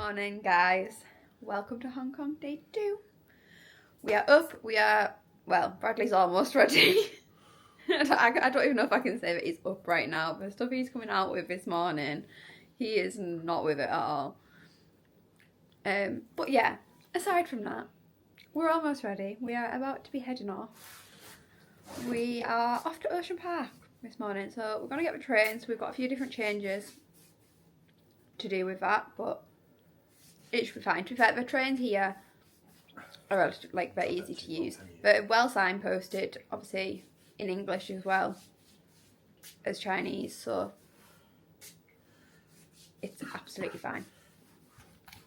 morning, guys. Welcome to Hong Kong day 2. We are up. Well, Bradley's almost ready. I don't even know if I can say that he's up right now. The stuff he's coming out with this morning, he is not with it at all. But yeah, aside from that, we're almost ready. We are about to be heading off. We are off to Ocean Park this morning, so we're going to get the train. So we've got a few different changes to do with that, but it should be fine. To be fair, the trains here are relatively, very easy to use. They're well signposted, obviously in English as well as Chinese, so it's absolutely fine.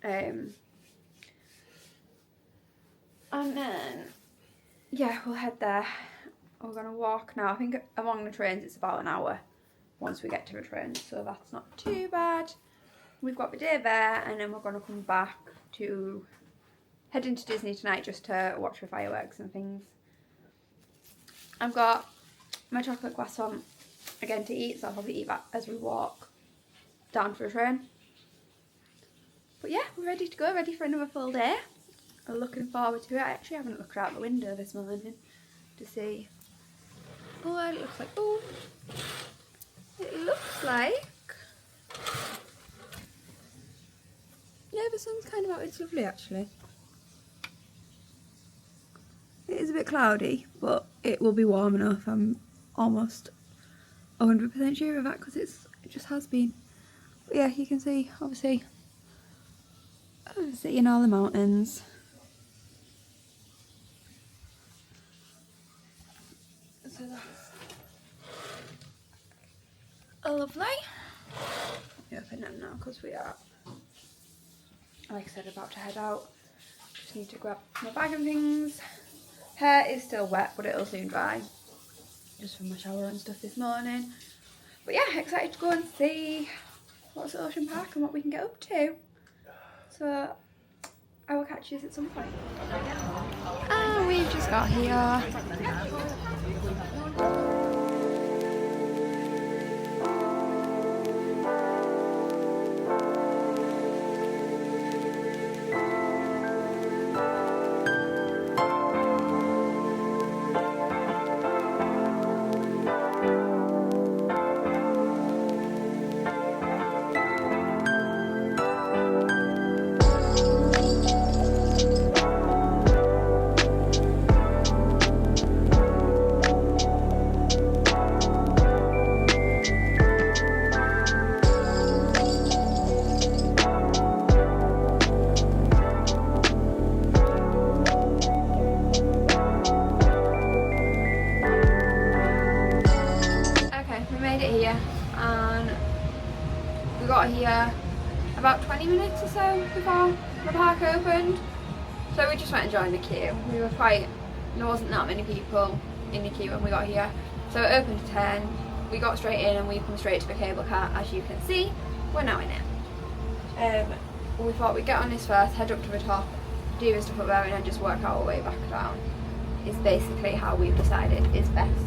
And then, yeah, we'll head there. We're going to walk now. I think along the trains it's about an hour once we get to the train, so that's not too bad. We've got the day there, and then we're going to come back to head into Disney tonight just to watch the fireworks and things. I've got my chocolate croissant again to eat, so I'll probably eat that as we walk down for the train. But yeah, we're ready to go, ready for another full day. I'm looking forward to it. I actually haven't looked out the window this morning to see. Oh, it looks like, yeah, the sun's kind of out. It's lovely actually. It is a bit cloudy, but it will be warm enough. I'm almost 100% sure of that because it just has been. But yeah, you can see obviously in all the mountains. So that's lovely. We open them now because we are, like I said, about to head out. Just need to grab my bag and things. Hair is still wet, but it'll soon dry. Just from my shower and stuff this morning. But yeah, excited to go and see what's at Ocean Park and what we can get up to. So I will catch you at some point. We've just got here. Here about 20 minutes or so before the park opened, so we just went and joined the queue. There wasn't that many people in the queue when we got here, so it opened at 10. We got straight in and we come straight to the cable car. As you can see, we're now in it. We thought we'd get on this first, head up to the top, do this stuff up there, and then just work our way back down. Is basically how we've decided is best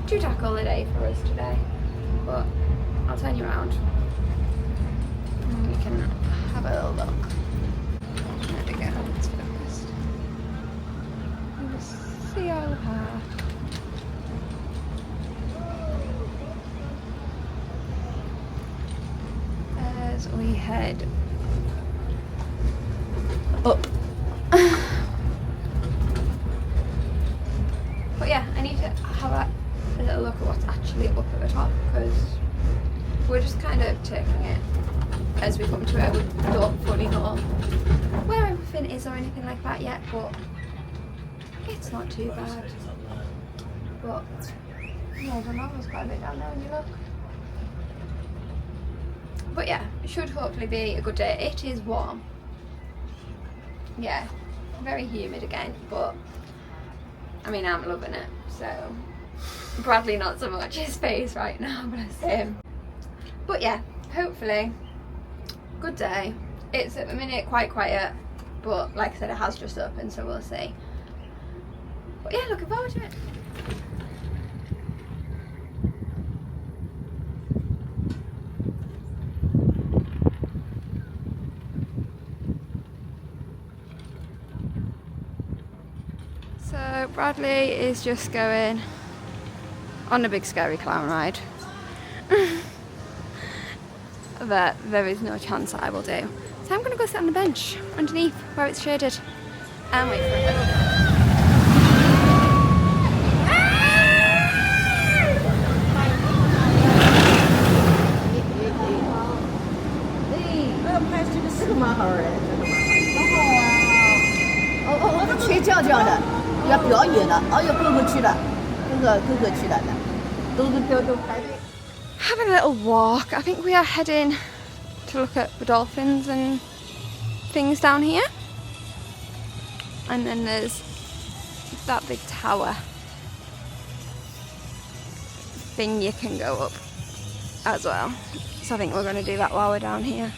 to tackle the day for us today. But I'll turn you around. We can have a little look. There we go, it's focused. You just see all the park. As we head up. But yeah, I need to have a little look at what's actually up at the top, because we're just kind of taking it as we come to it. We don't fully know where everything is or anything like that yet, but it's not too bad. But yeah, I don't know, there's quite a bit down there when you look. But yeah, it should hopefully be a good day. It is warm. Yeah, very humid again, but I mean, I'm loving it. So Bradley not so much, his face right now, bless him. But yeah, hopefully good day. It's at the minute quite quiet, but like I said, it has just opened, so we'll see. But yeah, looking forward to it. Bradley is just going on a big scary clown ride. That there is no chance that I will do. So I'm going to go sit on the bench underneath where it's shaded and wait for it. Having a little walk. I think we are heading to look at the dolphins and things down here. And then there's that big tower thing you can go up as well. So I think we're going to do that while we're down here.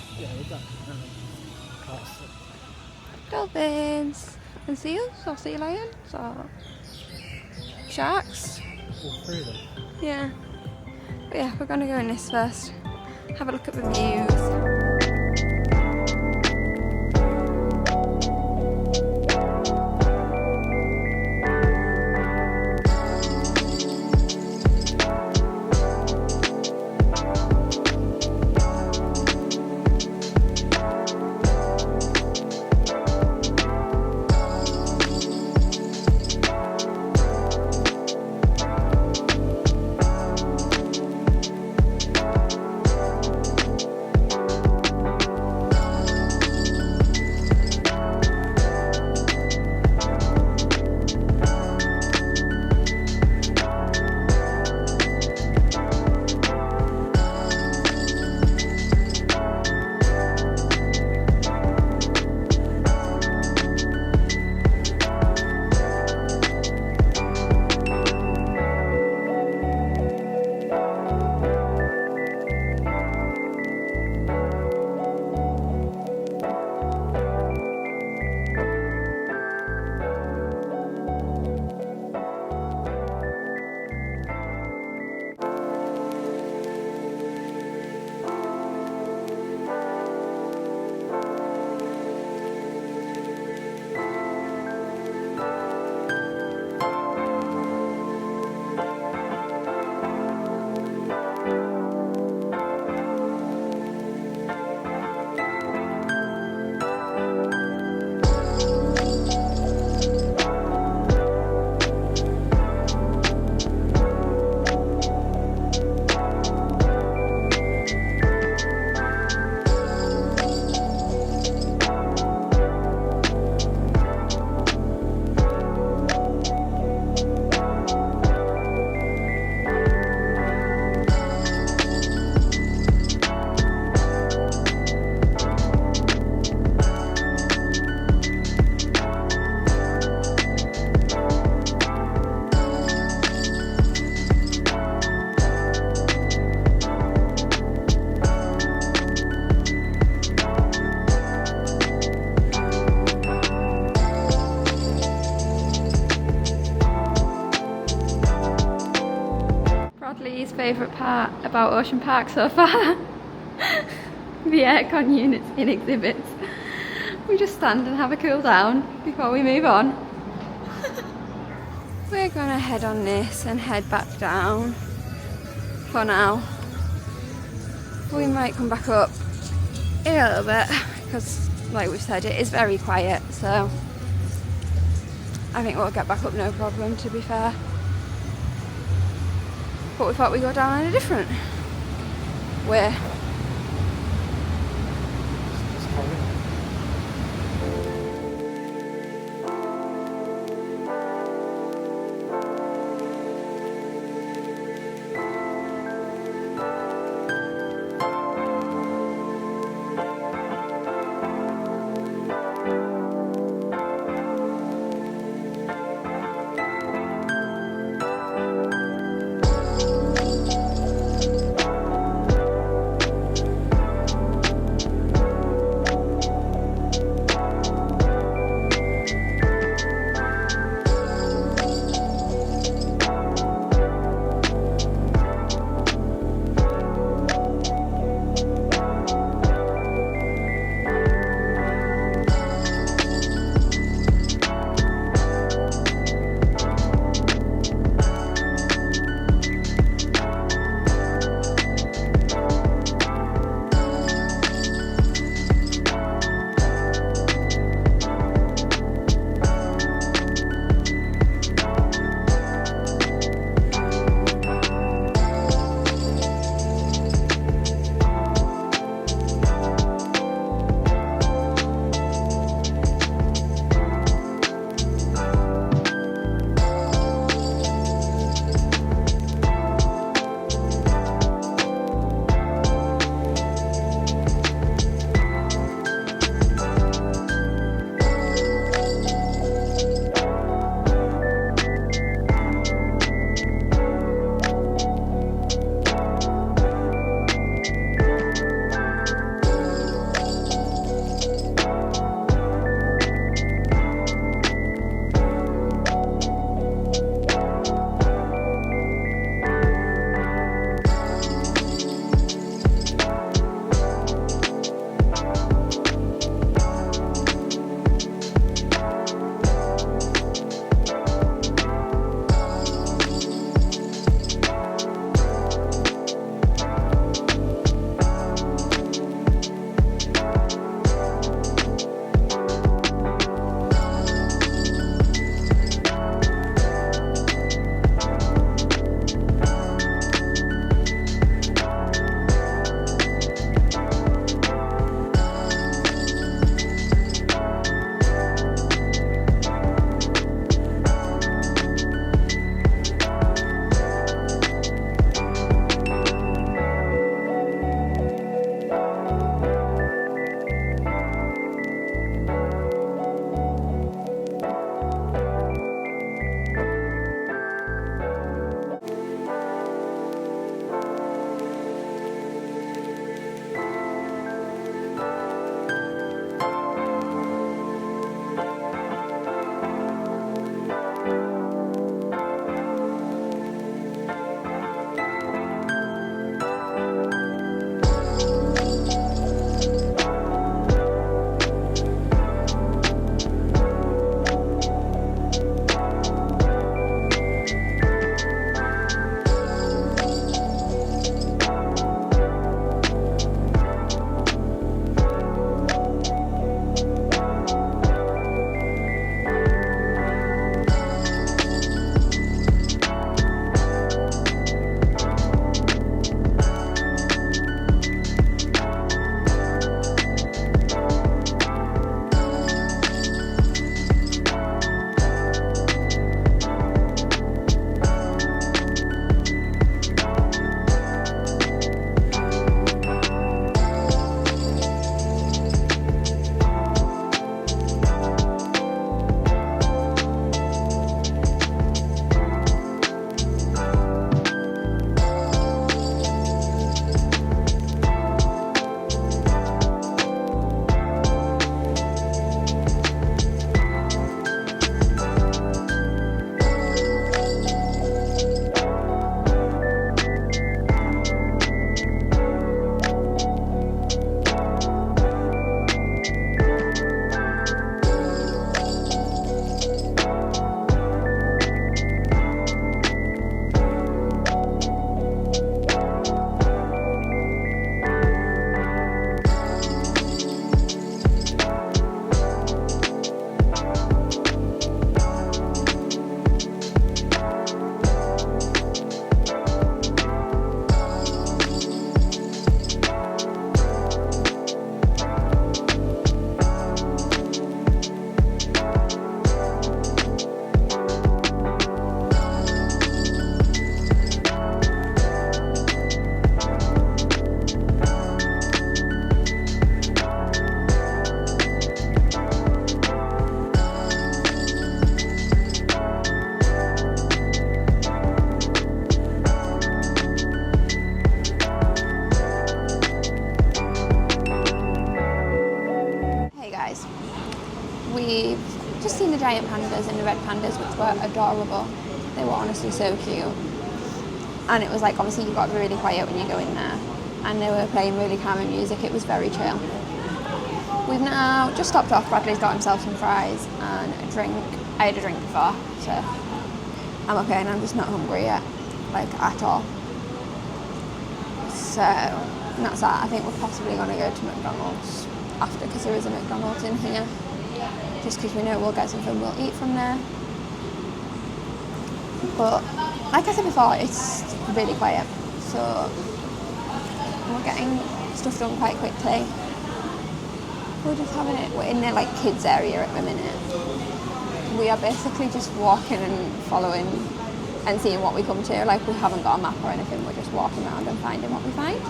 Dolphins and seals or sea lions or sharks. Yeah. But yeah, we're going to go in this first. Have a look at the views. Favourite part about Ocean Park so far? The aircon units in exhibits. We just stand and have a cool down before we move on. We're gonna head on this and head back down for now. We might come back up in a little bit because, like we've said, it is very quiet, so I think we'll get back up no problem, to be fair. But we thought we'd go down in a different way. giant pandas and the red pandas, which were adorable. They were honestly so cute. And it was like, obviously you've got to be really quiet when you go in there. And they were playing really calming music. It was very chill. We've now just stopped off. Bradley's got himself some fries and a drink. I had a drink before, so I'm okay, and I'm just not hungry yet, like at all. So that's that. I think we're possibly going to go to McDonald's after, because there is a McDonald's in here. Just because we know we'll get something we'll eat from there. But like I said before, it's really quiet, so we're getting stuff done quite quickly. We're just having it, we're in the like kids area at the minute. We are basically just walking and following and seeing what we come to. Like, we haven't got a map or anything, we're just walking around and finding what we find.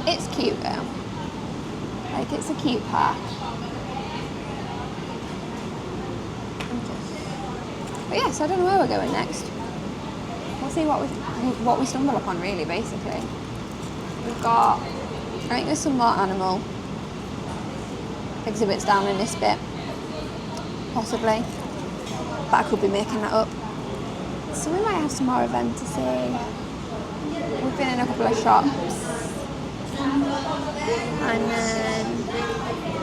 It's cute though. Like, it's a cute park. But yeah, so I don't know where we're going next. We'll see what we stumble upon, really, basically. We've got, I think there's some more animal exhibits down in this bit, possibly, but I could be making that up. So we might have some more events to see. We've been in a couple of shops, and then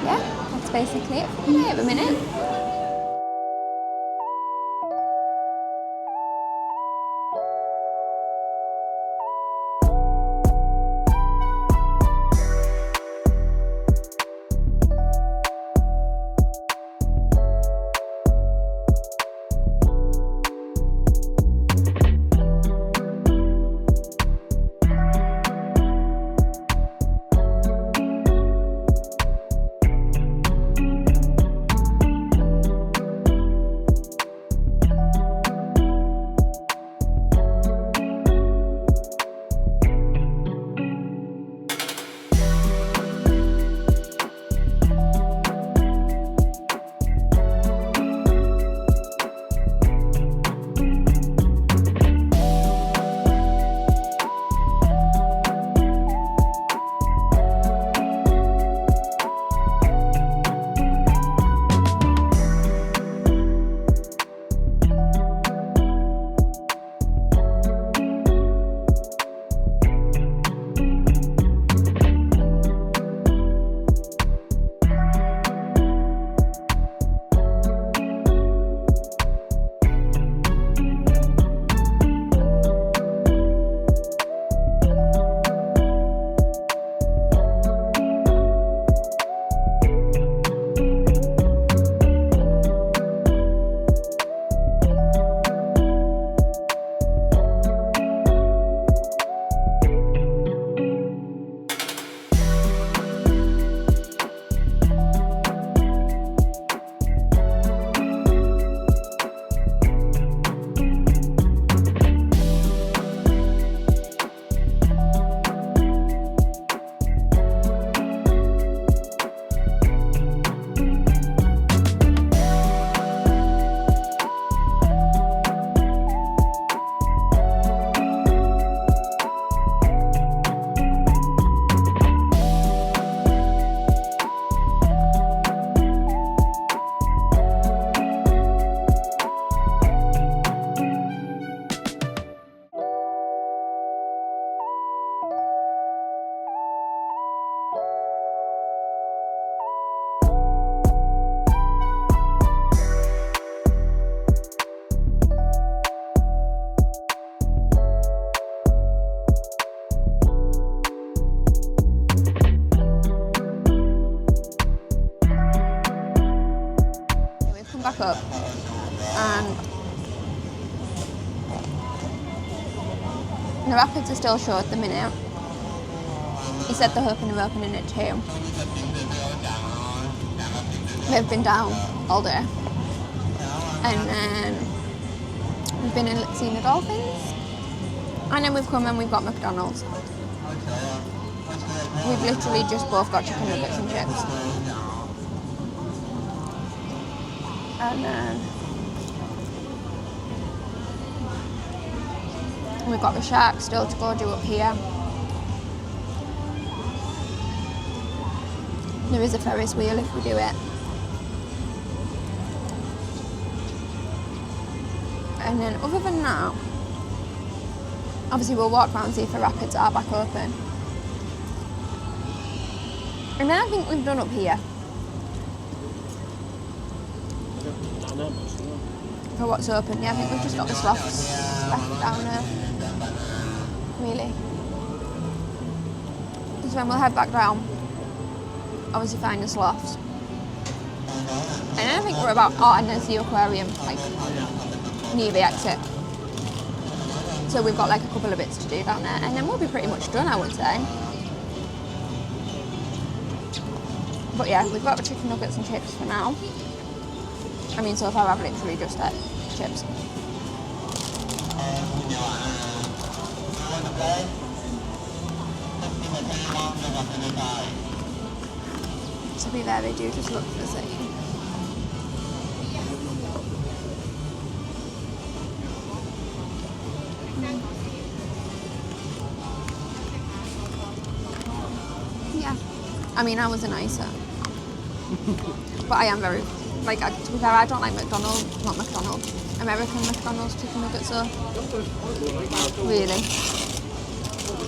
yeah, that's basically it for me at the minute. Back up, and the rapids are still short at the minute. He said they're hoping they're opening at 2. They've been down all day, and then we've been and seen the dolphins, and then we've come and we've got McDonald's. We've literally just both got chicken nuggets and chips. And then we've got the shark still to go do up here. There is a Ferris wheel if we do it. And then other than that, obviously we'll walk around and see if the rapids are back open. And then I think we've done up here. For what's open, yeah, I think we've just got the sloughs left down there. Really. Because then we'll head back down, obviously find the sloughs. And then I think we're about, oh, and there's the aquarium, like, near the exit. So we've got like a couple of bits to do down there, and then we'll be pretty much done, I would say. But yeah, we've got the chicken nuggets and chips for now. I mean, so far I've literally just had chips. To be fair, they do just look the same. Yeah, I mean, I was a nicer. But I am very, like, to be fair, I don't like McDonald's, not McDonald's, American McDonald's chicken nuggets, so really,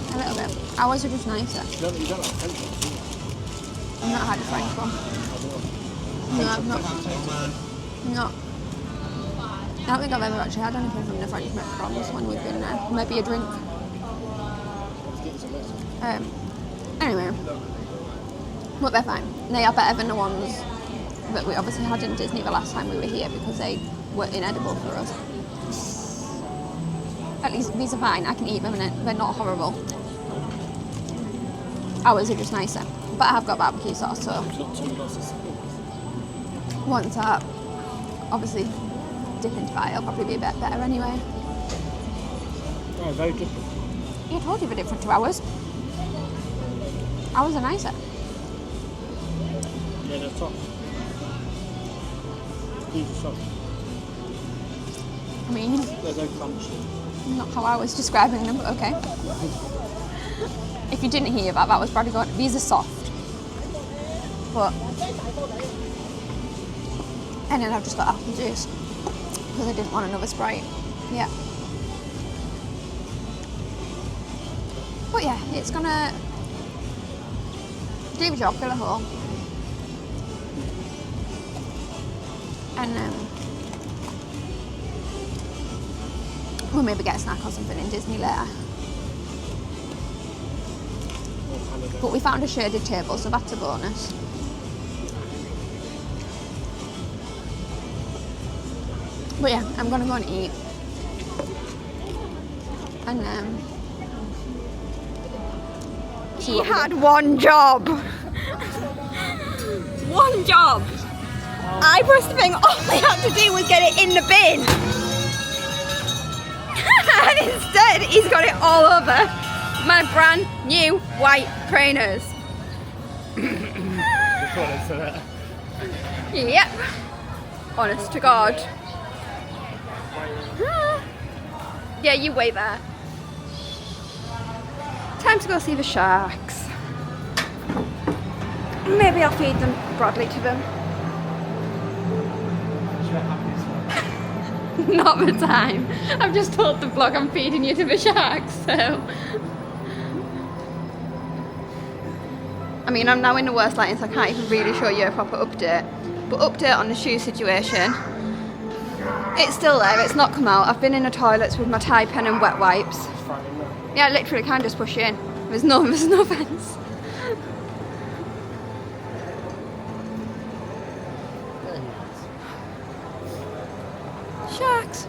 a little bit. Ours are just nicer. You don't like French ones, do you? I've not had a French one. No, I've not. No. I don't think I've ever actually had anything from the French McDonald's when we've been there. Maybe a drink. Anyway. But they're fine. They are better than the ones that we obviously had in Disney the last time we were here because they were inedible for us. At least these are fine. I can eat them and they're not horrible. Ours are just nicer. But I have got barbecue sauce, so once I obviously dip into that, it'll probably be a bit better anyway. Oh, very different. Yeah, I told you they're different to ours. Ours are nicer. Yeah, they're soft. These are soft. I mean, They're so crunchy. not how I was describing them, but okay. If you didn't hear that, that was probably going, these are soft. But, and then I've just got apple juice because I didn't want another Sprite. Yeah. But yeah, it's gonna do the job, fill a hole. And we'll maybe get a snack or something in Disney later. But we found a shaded table, so that's a bonus. But yeah, I'm gonna go and eat. And see what we had one job. One job. I pressed the thing, all we had to do was get it in the bin. And instead, he's got it all over my brand new white trainers. Yep. Honest to God. Yeah, you wait there. Time to go see the sharks. Maybe I'll feed them Bradley to them. Not the time. I've just told the vlog I'm feeding you to the sharks, so. I mean, I'm now in the worst lighting, so I can't even really show you a proper update. But update on the shoe situation. It's still there, it's not come out. I've been in the toilets with my tie pen and wet wipes. Yeah, I literally can just push in. There's no fence. Sharks.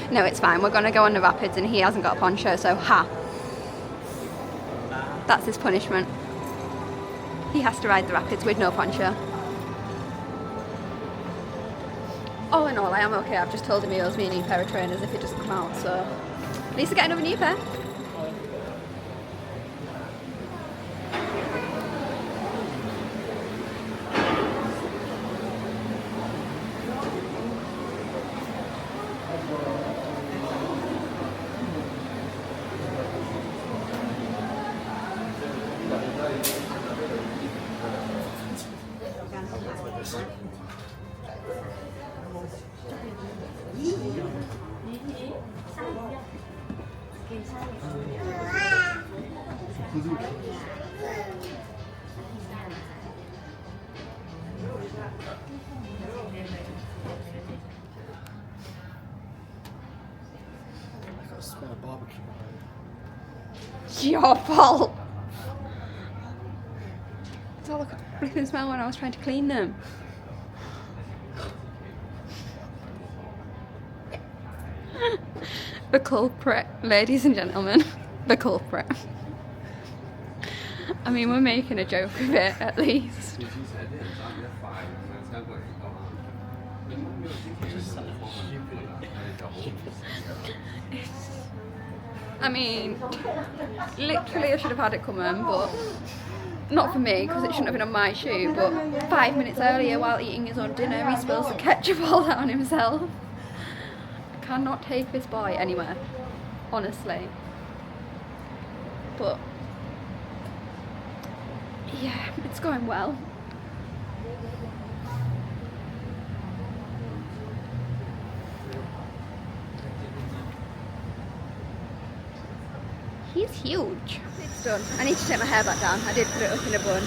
No, it's fine. We're going to go on the rapids and he hasn't got a poncho, so ha. That's his punishment. He has to ride the rapids with no poncho. All in all, I am okay. I've just told him he owes me a new pair of trainers if it doesn't come out, so at least I get another new pair. I got a smell of barbecue. It's your fault. That's all I could flipping smell when I was trying to clean them. The culprit, ladies and gentlemen. The culprit. I mean, we're making a joke of it, at least. I mean, literally I should have had it coming, but not for me, because it shouldn't have been on my shoe, but 5 minutes earlier while eating his own dinner, he spills the ketchup all out on himself. I cannot take this boy anywhere, honestly. But yeah, it's going well. He's huge. It's done. I need to take my hair back down. I did put it up in a bun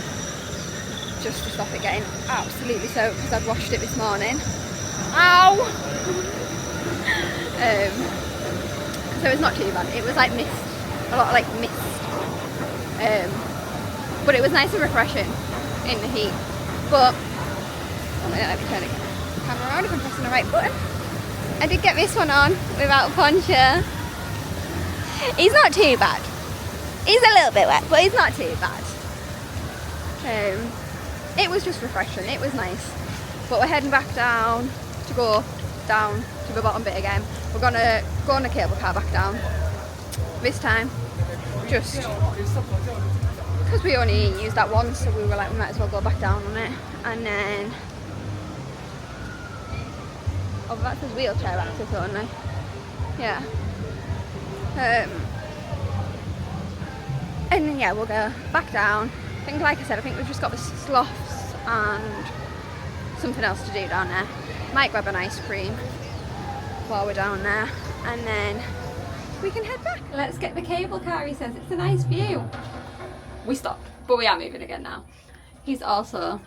just to stop it getting absolutely soaked because I'd washed it this morning. Ow! So it's not too bad. It was like mist, a lot of like mist. But it was nice and refreshing in the heat. But oh, let me turn the camera around if I'm pressing the right button. I did get this one on without a poncho. He's not too bad. He's a little bit wet, but he's not too bad. It was just refreshing. It was nice. But we're heading back down to go down to the bottom bit again. We're gonna go on the cable car back down. This time, just because we only used that once, so we were like, we might as well go back down on it. And then, oh, that's his wheelchair access only. Yeah. And then yeah, we'll go back down. I think, like I said, I think we've just got the sloths and something else to do down there. Might grab an ice cream while we're down there, and then we can head back. Let's get the cable car, he says. It's a nice view. We stopped, but we are moving again now. He's also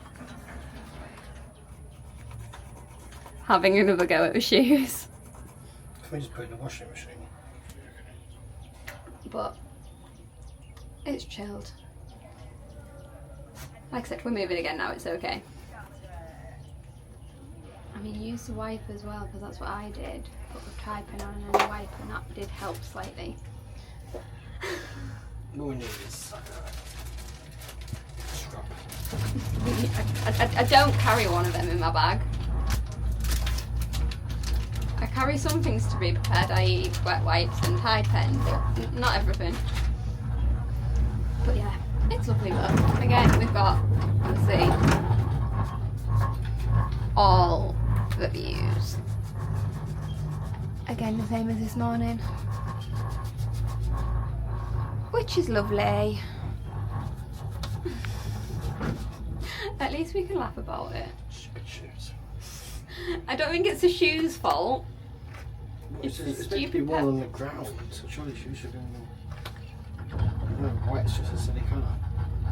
having another go at the shoes. We just put it in the washing machine. But it's chilled. Like I said, we're moving again now, it's okay. I mean, use the wipe as well, because that's what I did. Put the typing on and then the wipe, and that did help slightly. All we need is scrub. I don't carry one of them in my bag. I carry some things to be prepared, i.e. wet wipes and Tide pens, but not everything. But yeah, it's lovely though. Again, we've got, let's see, all the views. Again, the same as this morning, which is lovely. At least we can laugh about it. Stupid shoes. I don't think it's the shoes' fault. It's meant to be one on the ground, so surely shoes should be on the... No, white's just a silly colour.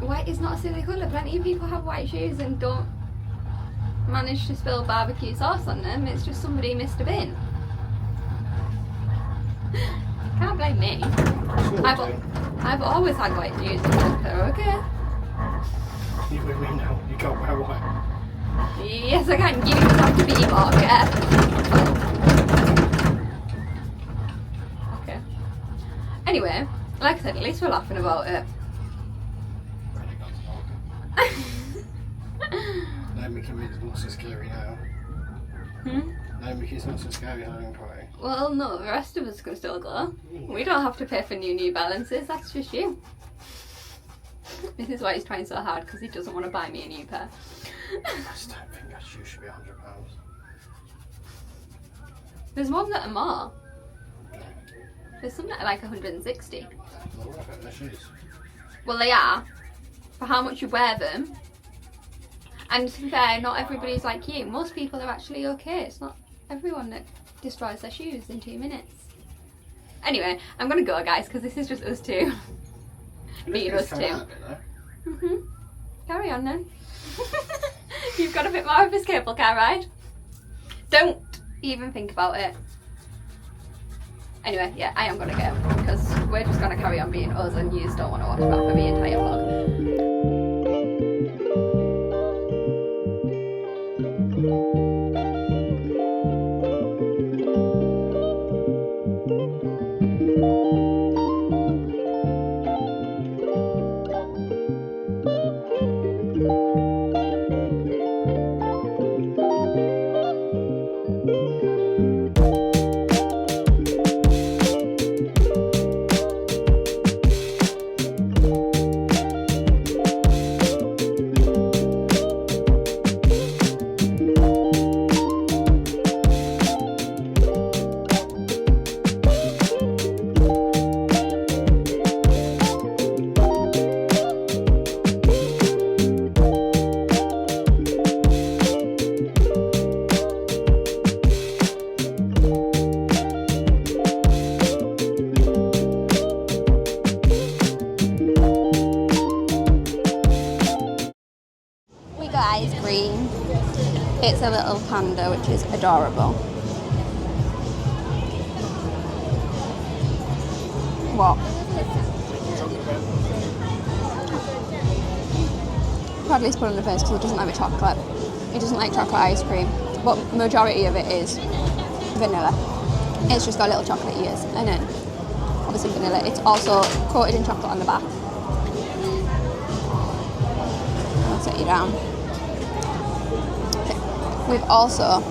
White is not a silly colour. Plenty of people have white shoes and don't manage to spill barbecue sauce on them. It's just somebody missed a bin. Can't blame me. I've always had white shoes and they're okay. You with me now? You can't wear white. Yes, I can. You just have to be more careful. Okay. Anyway, like I said, at least we're laughing about it. No, Mickey is not so scary now. No, Mickey's not so scary now, I'm crying. Well, no, the rest of us can still go. We don't have to pay for New Balances, that's just you. This is why he's trying so hard, because he doesn't want to buy me a new pair. I just don't think that shoe should be £100. There's ones that are more. There's some that are like 160. Well, what about their shoes? Well, they are, for how much you wear them. And to be fair, not everybody's like you. Most people are actually okay. It's not everyone that destroys their shoes in 2 minutes. Anyway, I'm gonna go, guys, because this is just us two. Me and us two. Carry on then. You've got a bit more of a cable car ride. Don't even think about it. Anyway, yeah, I am gonna go because we're just gonna carry on being us and you just don't want to watch that for the entire vlog. Ice cream. It's a little panda, which is adorable. What? Bradley's put on the face because he doesn't like chocolate. He doesn't like chocolate ice cream, but majority of it is vanilla. It's just got little chocolate ears, and then obviously vanilla. It's also coated in chocolate on the back. I'll set you down. We've also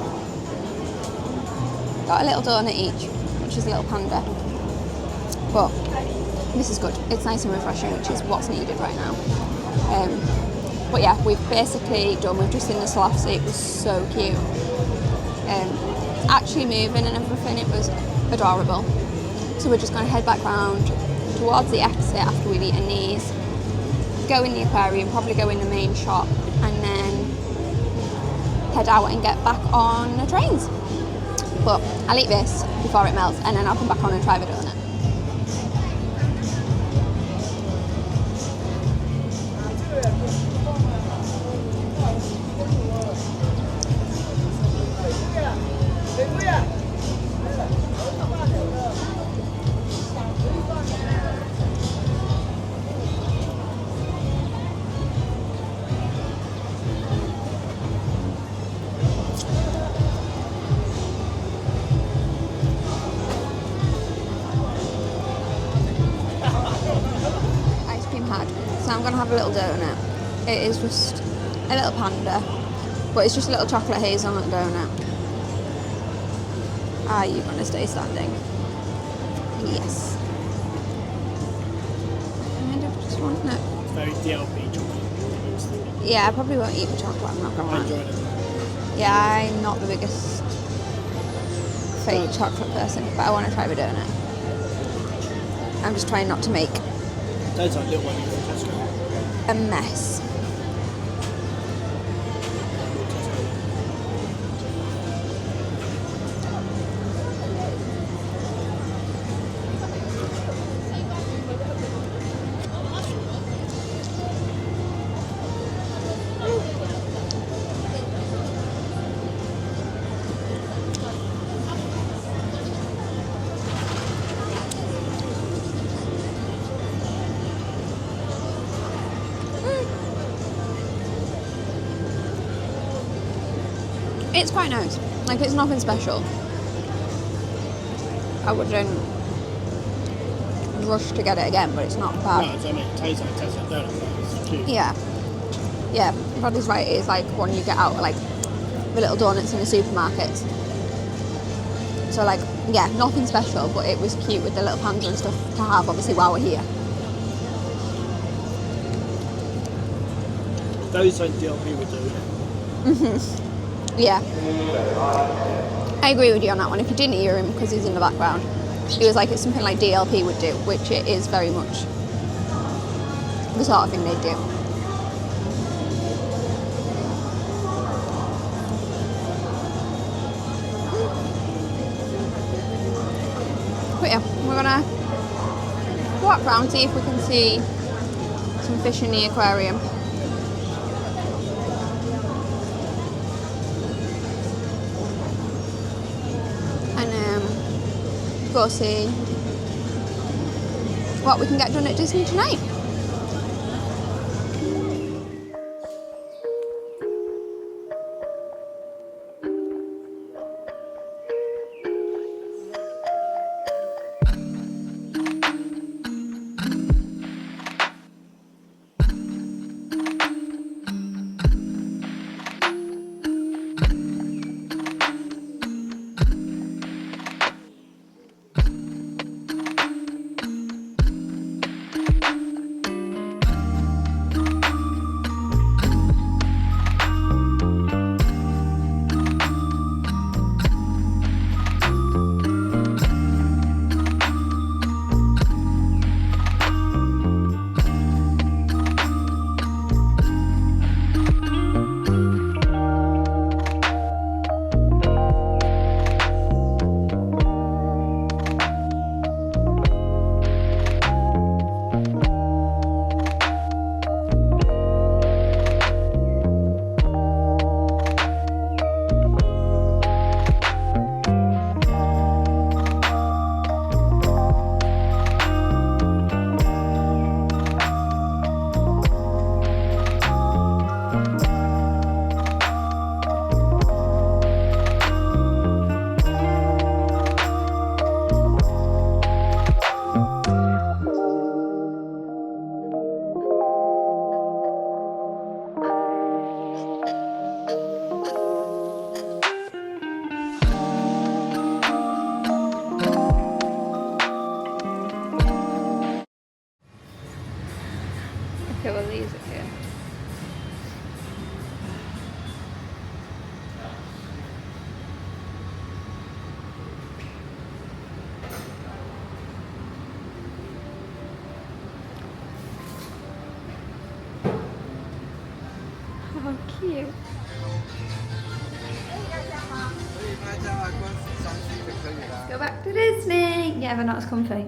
got a little donut each, which is a little panda. But this is good. It's nice and refreshing, which is what's needed right now. But yeah, we've basically done. We've just seen the sloths. It was so cute. Actually moving and everything. It was adorable. So we're just going to head back round towards the exit after we've eaten these. Go in the aquarium, probably go in the main shop, and then head out and get back on the trains. But I'll eat this before it melts and then I'll come back on and try the donut. So I'm going to have a little donut. It is just a little panda, but it's just a little chocolate hazelnut donut. Are you going to stay standing? Yes. I just want it. It's very DLP chocolate. Yeah, I probably won't eat the chocolate, I'm not going to lie. I enjoyed it. Yeah, I'm not the biggest fake chocolate person, but I want to try the donut. I'm just trying not to make Those are little ones from Tesco. a mess. It's quite nice. Like, it's nothing special. I wouldn't rush to get it again, but it's not bad. No, I mean, it tastes like Tesco donuts. It's cute. Yeah. Yeah, Roddy's right. It is like one you get out of, like, the little donuts in the supermarkets. So, like, yeah, nothing special, but it was cute with the little panda and stuff to have, obviously, while we're here. Those like DLP would do. Yeah. I agree with you on that one. If you didn't hear him, because he's in the background, he was like, it's something like DLP would do, which it is very much the sort of thing they do. we're gonna walk around, see if we can see some fish in the aquarium. And go see what we can get done at Disney tonight. Okay, well these are here. How cute. Let's go back to Disney. Yeah, but not as comfy.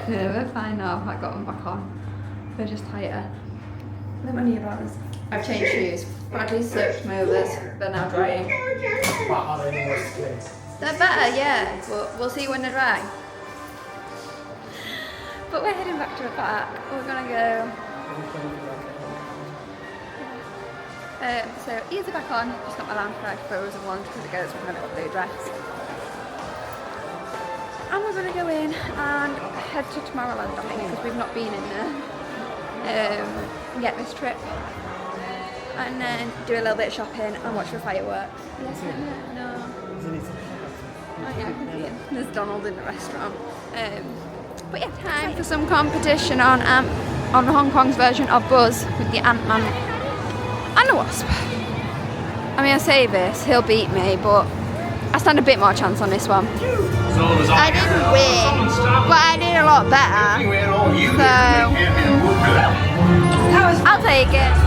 No, we're fine now. I got them back on. They're just tighter. They're my new bars. I've changed shoes. Bradley's soaked my overs. They're now drying. They're better, yeah. But we'll see when they're dry. But we're heading back to the park. We're gonna go. So ears are back on. Just got my lounge bag frozen ones because it goes with my little blue dress. And we're going to go in and head to Tomorrowland, I think, because we've not been in there yet this trip. And then do a little bit of shopping and watch the fireworks. Yes, no. Oh yeah, I can see it. There's Donald in the restaurant. But yeah, time for some competition on Hong Kong's version of Buzz with the Ant-Man and the Wasp. I mean, I say this, he'll beat me, but I stand a bit more chance on this one. I didn't win, but I did a lot better, so I'll take it.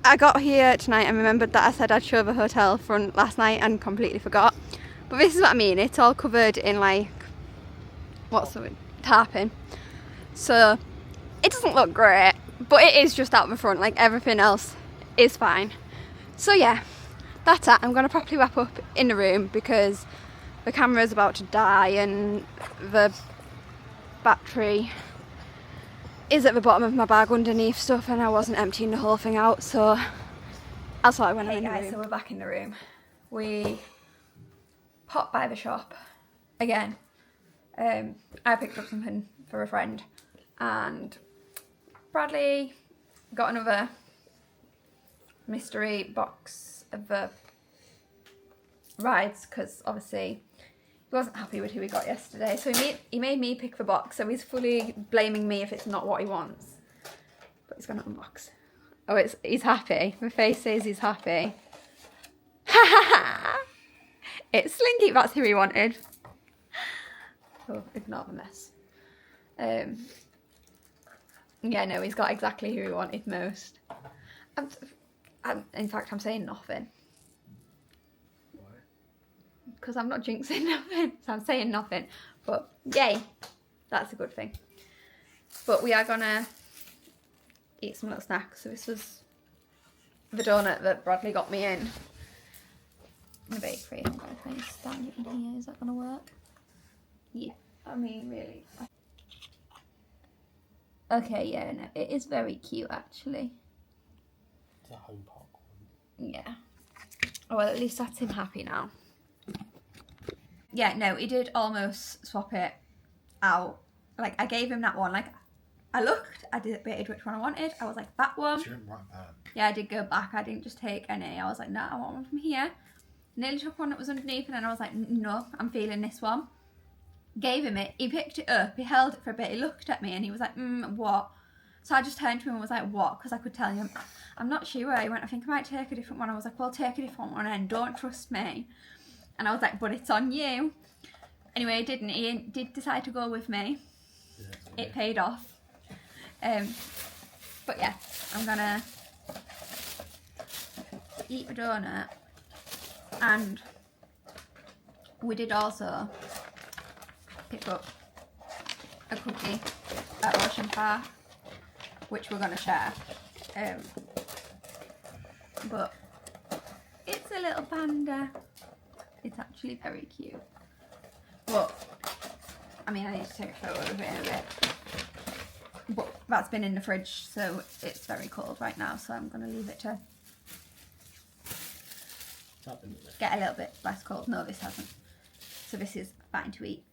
I got here tonight and remembered that I said I'd show the hotel front last night and completely forgot. But this is what I mean, it's all covered in like, what's the word? Tarping. So it doesn't look great, but it is just out the front, like everything else is fine. So yeah, that's it. I'm going to properly wrap up in the room because the camera is about to die and the battery is at the bottom of my bag underneath stuff and I wasn't emptying the whole thing out, so I'll sort it when I'm in the room. So we're back in the room. we popped by the shop again. I picked up something for a friend, and Bradley got another mystery box of the rides because obviously he wasn't happy with who he got yesterday, so he made me pick the box, so he's fully blaming me if it's not what he wants. But he's gonna unbox. Oh, he's happy. The face says he's happy. It's Slinky, that's who he wanted. Oh, ignore the mess. Yeah, no, he's got exactly who he wanted most. In fact, I'm saying nothing. Why? Because I'm not jinxing nothing, so I'm saying nothing. But yay, that's a good thing. But we are gonna eat some little snacks. So this was the donut that Bradley got me in the bakery. I'm gonna try and stand it in here. Is that gonna work? Yeah. I mean, really. Okay, yeah, no, it is very cute actually. It's a home park one. Yeah. Oh, well, at least that's him happy now. Yeah, no, he did almost swap it out. Like, I gave him that one. Like, I looked, I debated which one I wanted. I was like, that one. She went right back. Yeah, I did go back. I didn't just take any. I was like, no, I want one from here. Nearly took one that was underneath, and then I was like, no, I'm feeling this one. Gave him it. He picked it up. He held it for a bit. He looked at me, and he was like, what? So I just turned to him and was like, what? Because I could tell him, I'm not sure. He went, I think I might take a different one. I was like, well, take a different one and don't trust me. And I was like, but it's on you. Anyway, he didn't. He did decide to go with me. Yeah, it paid off. But yeah, I'm gonna eat the donut. And we did also pick up a cookie at Ocean Park, which we're gonna share. But it's a little panda. It's actually very cute. But I mean, I need to take a photo of it in a bit. But that's been in the fridge, so it's very cold right now. So I'm gonna leave it to get a little bit less cold. No, this hasn't. So this is fine to eat.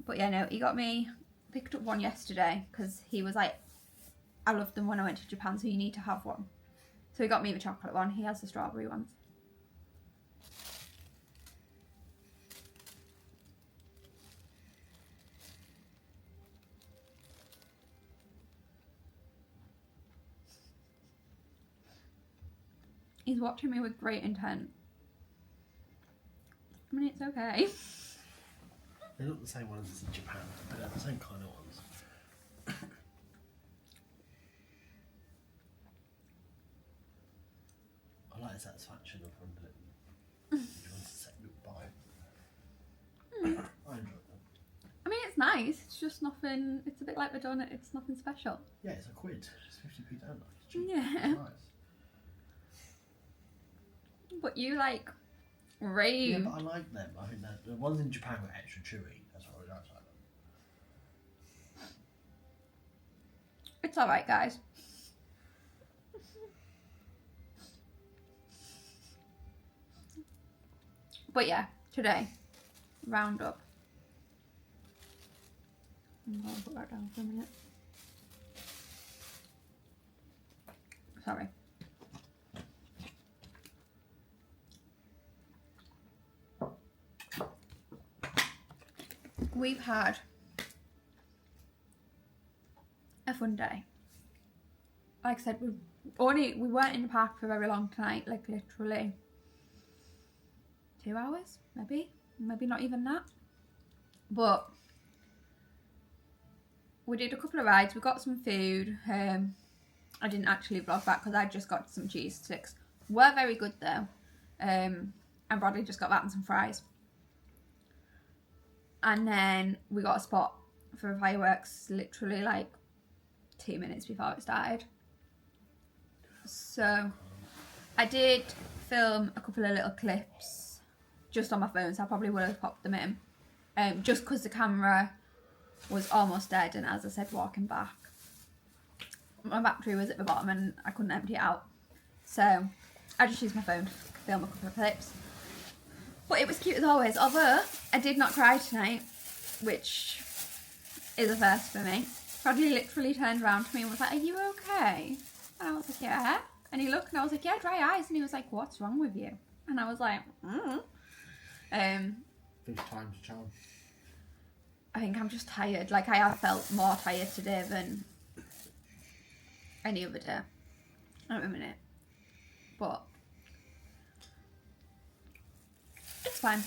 But yeah, no, he got me, picked up one yesterday because he was like, I loved them when I went to Japan, so you need to have one. So he got me the chocolate one. He has the strawberry ones. He's watching me with great intent. I mean, it's okay. They're not the same ones as in Japan, but they're the same kind of ones. I like the satisfaction of when you want to say goodbye. I enjoy them. I mean, it's nice. It's just nothing. It's a bit like the donut. It's nothing special. Yeah, it's a quid. It's 50p donut. It's cheap. Yeah. It's nice. But you like rave. Yeah, but I like them. I think that the ones in Japan were extra chewy. That's what I like them. It's alright, guys. But yeah, today, roundup. I'm going to put that down for a minute. Sorry. We've had a fun day. Like I said, we weren't in the park for very long tonight, like literally 2 hours, maybe not even that. But we did a couple of rides, we got some food. I didn't actually vlog that because I just got some cheese sticks. Were very good though. And Bradley just got that and some fries. And then we got a spot for fireworks literally like 2 minutes before it started. So I did film a couple of little clips just on my phone, so I probably would have popped them in. Just because the camera was almost dead, and as I said, walking back, my battery was at the bottom and I couldn't empty it out. So I just used my phone to film a couple of clips. But it was cute as always, although I did not cry tonight, which is a first for me. Bradley literally turned around to me and was like, are you okay? And I was like, yeah. And he looked and I was like, yeah, dry eyes. And he was like, what's wrong with you? And I was like, First time's a charm. I think I'm just tired. Like, I have felt more tired today than any other day. At a minute. But it's fine.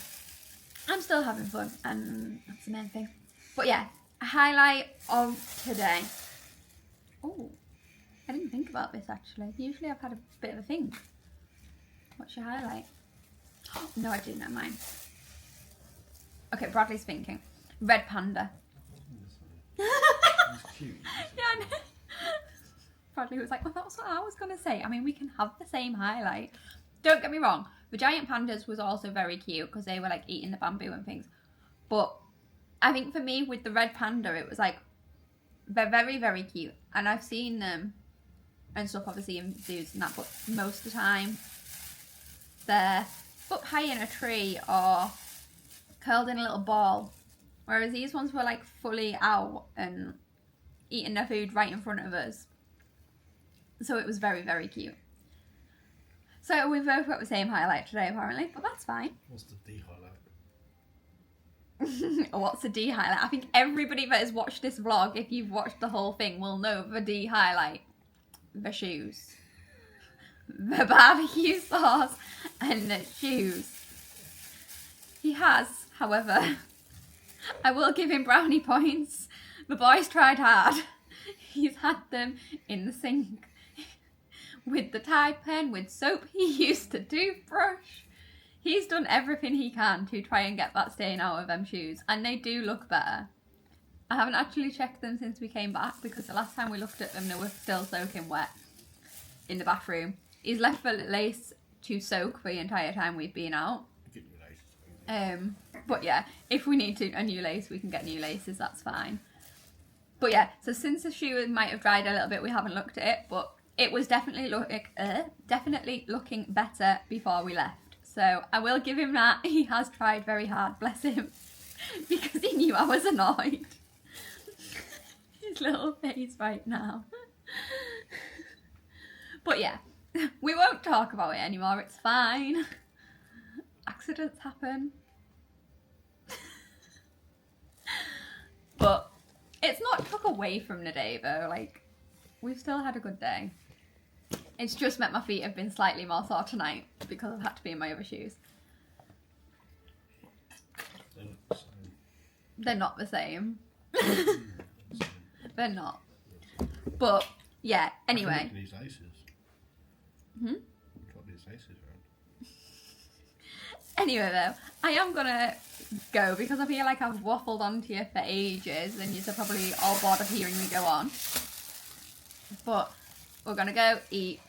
I'm still having fun, and that's the main thing. But yeah, a highlight of today. Oh, I didn't think about this actually. Usually I've had a bit of a think. What's your highlight? Oh, no, I didn't know mine. Okay, Bradley's thinking. Red panda. It's cute. Yeah, I know. Bradley was like, well, that's what I was going to say. I mean, we can have the same highlight. Don't get me wrong. The giant pandas was also very cute because they were like eating the bamboo and things. But I think for me, with the red panda, it was like, they're very, very cute. And I've seen them and stuff, obviously, in zoos and that, but most of the time, they're up high in a tree or curled in a little ball. Whereas these ones were like fully out and eating their food right in front of us. So it was very, very cute. So we've both got the same highlight today, apparently, but that's fine. What's the D highlight? What's the D highlight? I think everybody that has watched this vlog, if you've watched the whole thing, will know the D highlight. The shoes. The barbecue sauce and the shoes. He has, however, I will give him brownie points. The boys tried hard. He's had them in the sink. With the Tide pen, with soap he used to toothbrush. He's done everything he can to try and get that stain out of them shoes. And they do look better. I haven't actually checked them since we came back because the last time we looked at them they were still soaking wet in the bathroom. He's left the lace to soak the entire time we've been out. But yeah, if we need a new lace, we can get new laces, that's fine. But yeah, so since the shoe might have dried a little bit, we haven't looked at it, but it was definitely looking better before we left. So I will give him that. He has tried very hard, bless him, because he knew I was annoyed. His little face right now. But yeah, we won't talk about it anymore, it's fine. Accidents happen. But it's not took away from the day though, like, we've still had a good day. It's just meant my feet have been slightly more sore tonight because I've had to be in my other shoes. They're not the same. They're not. But yeah, anyway. These laces. Got these laces around. Anyway though, I am gonna go because I feel like I've waffled on to you for ages and you're probably all bored of hearing me go on. But we're gonna go eat,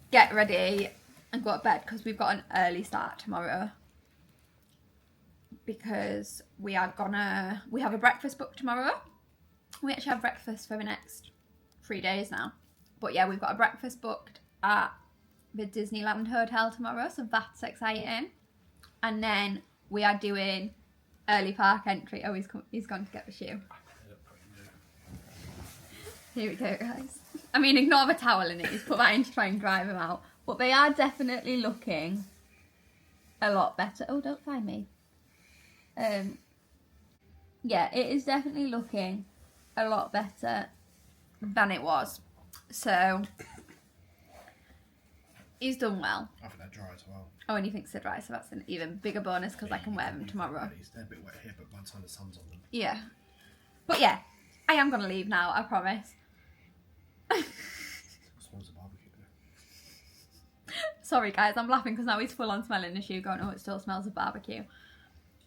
get ready and go to bed because we've got an early start tomorrow. Because we have a breakfast booked tomorrow. We actually have breakfast for the next 3 days now. But yeah, we've got a breakfast booked at the Disneyland Hotel tomorrow, so that's exciting. And then we are doing early park entry. Oh, he's gone to get the shoe. Here we go, guys. I mean, ignore the towel in it. He's put that in to try and drive him out. But they are definitely looking a lot better. Oh, don't find me. Yeah, it is definitely looking a lot better than it was. So, he's done well. I think they're dry as well. Oh, and he thinks they're dry, so that's an even bigger bonus because I can wear them tomorrow. They're a bit wet here, but by the time the sun's on them. Yeah. But yeah, I am going to leave now, I promise. It smells of barbecue. Sorry guys, I'm laughing because now he's full on smelling the shoe going, oh, it still smells of barbecue.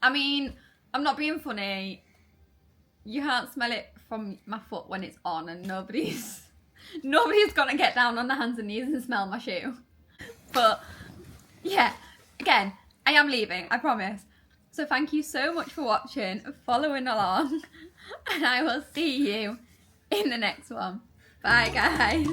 I mean, I'm not being funny. You can't smell it from my foot when it's on and nobody's going to get down on their hands and knees and smell my shoe. But yeah, again, I am leaving, I promise. So thank you so much for watching, following along, and I will see you in the next one. Bye guys.